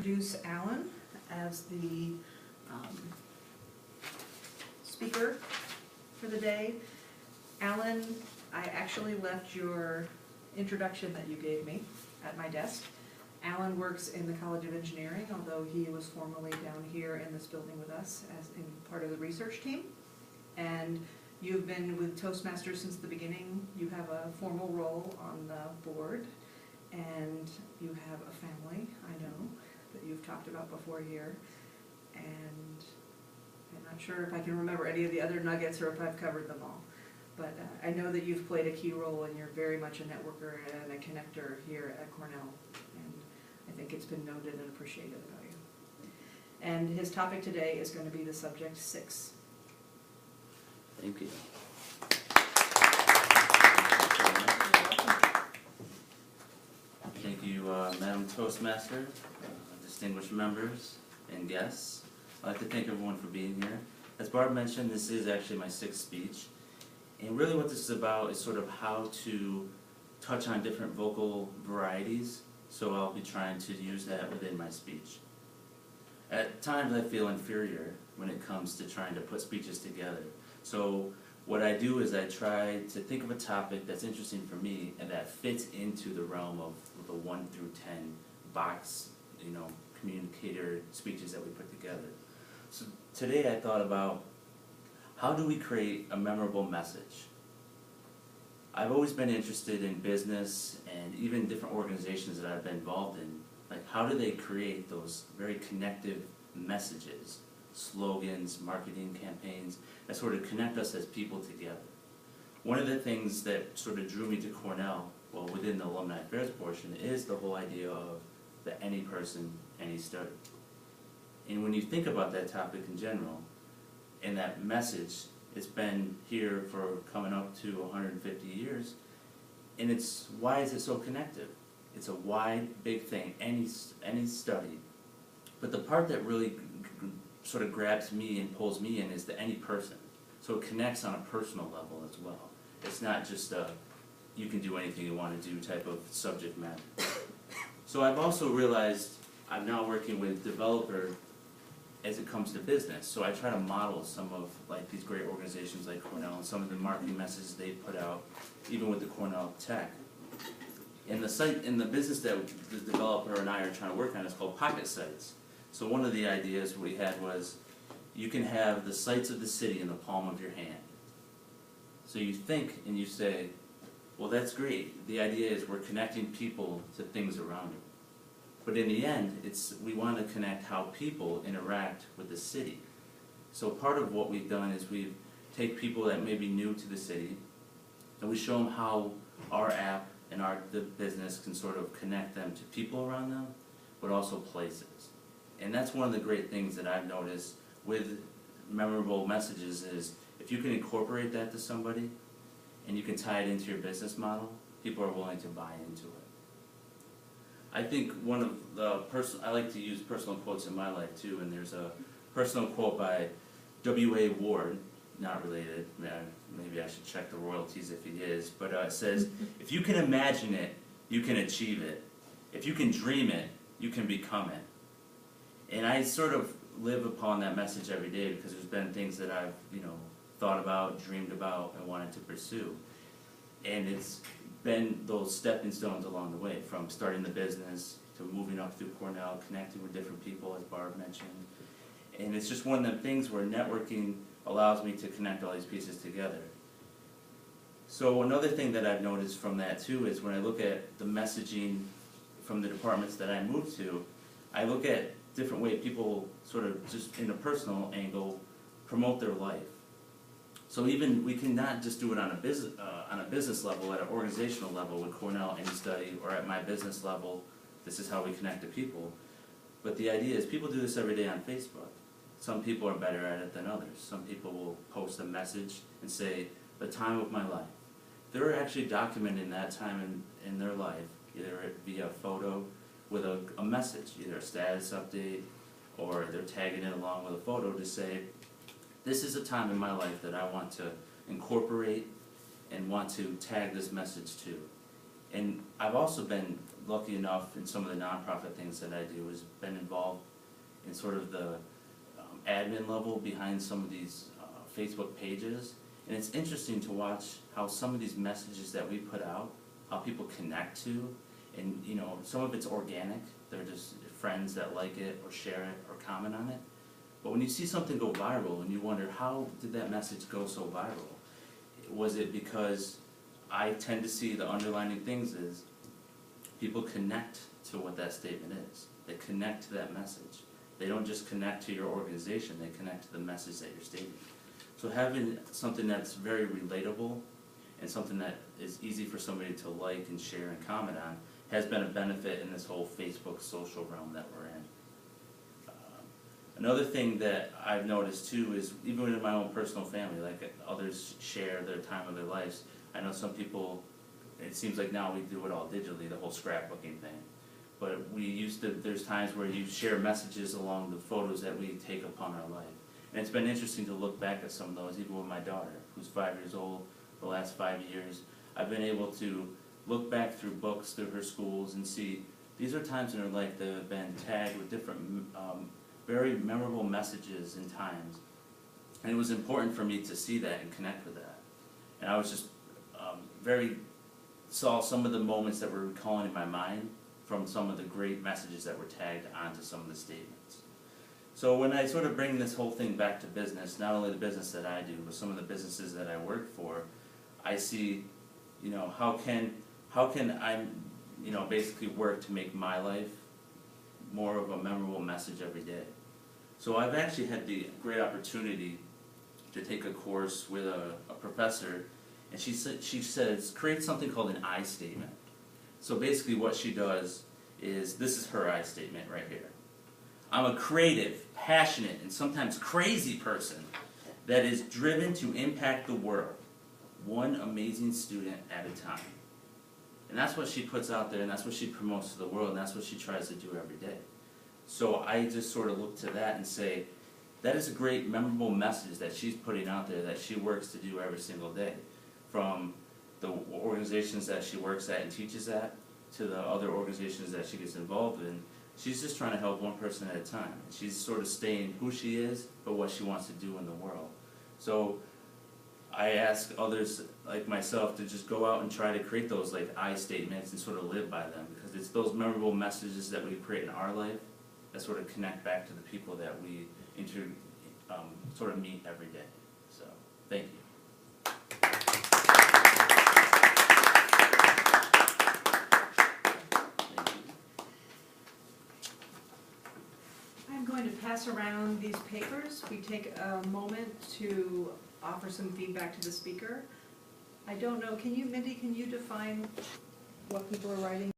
introduce Alan as the speaker for the day. Alan, I actually left your introduction that you gave me at my desk. Alan works in the College of Engineering, although he was formerly down here in this building with us as in part of the research team. And you've been with Toastmasters since the beginning. You have a formal role on the board, and you have a family, I know, that you've talked about before here. And I'm not sure if I can remember any of the other nuggets or if I've covered them all. But I know that you've played a key role, and you're very much a networker and a connector here at Cornell. And I think it's been noted and appreciated about you. And his topic today is going to be the subject 6. Thank you. Thank you, Madam Toastmaster, distinguished members and guests. I'd like to thank everyone for being here. As Barb mentioned, this is actually my 6th speech. And really what this is about is sort of how to touch on different vocal varieties, so I'll be trying to use that within my speech. At times I feel inferior when it comes to trying to put speeches together. So what I do is I try to think of a topic that's interesting for me and that fits into the realm of the 1 through 10 box, communicator speeches that we put together. So today I thought about, how do we create a memorable message? I've always been interested in business and even different organizations that I've been involved in. Like, how do they create those very connective messages, slogans, marketing campaigns that sort of connect us as people together? One of the things that sort of drew me to Cornell, well, within the alumni affairs portion, is the whole idea of the any person, any study. And when you think about that topic in general, and that message, it's been here for coming up to 150 years, and why is it so connected? It's a wide, big thing, any study. But the part that really sort of grabs me and pulls me in is the any person. So it connects on a personal level as well. It's not just a you can do anything you want to do type of subject matter. So I've also realized I'm now working with developer as it comes to business. So I try to model some of these great organizations like Cornell and some of the marketing messages they put out, even with the Cornell Tech. And the business that the developer and I are trying to work on is called Pocket Sites. So one of the ideas we had was, you can have the sights of the city in the palm of your hand. So you think and you say, well, that's great. The idea is we're connecting people to things around them. But in the end, we want to connect how people interact with the city. So part of what we've done is we take people that may be new to the city, and we show them how our app and the business can sort of connect them to people around them, but also places. And that's one of the great things that I've noticed with memorable messages is, if you can incorporate that to somebody, and you can tie it into your business model, people are willing to buy into it. I think one of the I like to use personal quotes in my life too, and there's a personal quote by W.A. Ward, not related, maybe I should check the royalties if he is, but it says, if you can imagine it, you can achieve it. If you can dream it, you can become it. And I sort of live upon that message every day, because there's been things that I've thought about, dreamed about, and wanted to pursue. And it's been those stepping stones along the way, from starting the business to moving up through Cornell, connecting with different people, as Barb mentioned. And it's just one of the things where networking allows me to connect all these pieces together. So another thing that I've noticed from that too is, when I look at the messaging from the departments that I moved to, I look at different ways people sort of just in a personal angle promote their life. So even we cannot just do it on a business level, at an organizational level with Cornell Any Study, or at my business level, this is how we connect to people. But the idea is, people do this every day on Facebook. Some people are better at it than others. Some people will post a message and say, the time of my life. They're actually documenting that time in their life, either via a photo with a message, either a status update, or they're tagging it along with a photo to say, this is a time in my life that I want to incorporate and want to tag this message to. And I've also been lucky enough in some of the nonprofit things that I do has been involved in sort of the admin level behind some of these Facebook pages. And it's interesting to watch how some of these messages that we put out, how people connect to, and you know, some of it's organic. They're just friends that like it or share it or comment on it. But when you see something go viral and you wonder, how did that message go so viral? Was it because I tend to see the underlining things is people connect to what that statement is. They connect to that message. They don't just connect to your organization, they connect to the message that you're stating. So having something that's very relatable and something that is easy for somebody to like and share and comment on has been a benefit in this whole Facebook social realm that we're in. Another thing that I've noticed too is even in my own personal family, like others share their time of their lives. I know some people, it seems like now we do it all digitally, the whole scrapbooking thing. But we used to, there's times where you share messages along the photos that we take upon our life. And it's been interesting to look back at some of those, even with my daughter, who's 5 years old, the last 5 years. I've been able to look back through books, through her schools, and see these are times in her life that have been tagged with different, very memorable messages and times. And it was important for me to see that and connect with that. And I was just saw some of the moments that were recalling in my mind from some of the great messages that were tagged onto some of the statements. So when I sort of bring this whole thing back to business, not only the business that I do, but some of the businesses that I work for, I see, you know, how can I, you know, basically work to make my life more of a memorable message every day. So I've actually had the great opportunity to take a course with a professor, and she says create something called an I statement. So basically what she does is, this is her I statement right here. I'm a creative, passionate, and sometimes crazy person that is driven to impact the world, one amazing student at a time. And that's what she puts out there, and that's what she promotes to the world, and that's what she tries to do every day. So I just sort of look to that and say, that is a great, memorable message that she's putting out there that she works to do every single day. From the organizations that she works at and teaches at, to the other organizations that she gets involved in, she's just trying to help one person at a time. She's sort of staying who she is, but what she wants to do in the world. So I ask others like myself to just go out and try to create those like I statements and sort of live by them, because it's those memorable messages that we create in our life that sort of connect back to the people that we sort of meet every day. So, thank you. I'm going to pass around these papers. We take a moment to offer some feedback to the speaker. I don't know, Mindy, can you define what people are writing?